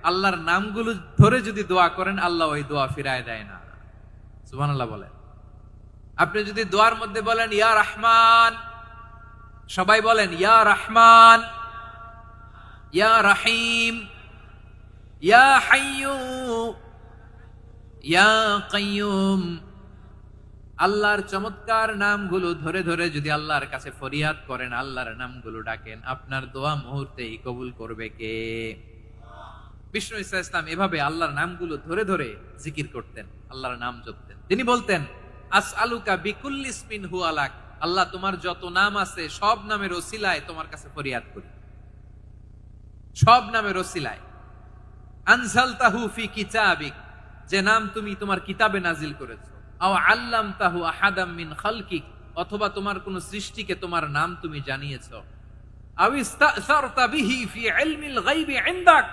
আল্লাহর নামগুলো ধরে যদি দোয়া করেন, আল্লাহ ওই দোয়া ফিরায় দেয় না। সুবহানাল্লাহ বলেন। আপনি যদি দোয়ার মধ্যে বলেন ইয়া রহমান, সবাই বলেন ইয়া রহমান, ইয়া রহিম, ইয়া হাইয়্যু, ইয়া কাইয়্যুম, আল্লাহর চমৎকার নামগুলো ধরে ধরে যদি আল্লাহর কাছে ফরিয়াদ করেন, আল্লাহর নামগুলো ডাকেন, আপনার দোয়া মুহূর্তেই কবুল করবে কে? বিষ্ণু ঈসা ইসলাম এভাবে আল্লাহর নামগুলো ধরে ধরে জিকির করতেন, আল্লাহর নাম জপতেন। তিনি বলতেন আসআলুকা বিকুল্লি ইসমিন হুয়া লাক, আল্লাহ তোমার যত নাম আছে সব নামের ওসিলায় তোমার কাছে ফরিয়াদ করি, সব নামের ওসিলায়। আনজালতাহু ফি কিতাবিক, যে নাম তুমি তোমার কিতাবে নাজিল করেছো। আও আল্লামতাহু আহাদাম মিন খালকিক, অথবা তোমার কোন সৃষ্টিকে তোমার নাম তুমি জানিয়েছো। আও ইস্তাসারতা বিহি ফি ইলমিল গায়বি ইনদাক,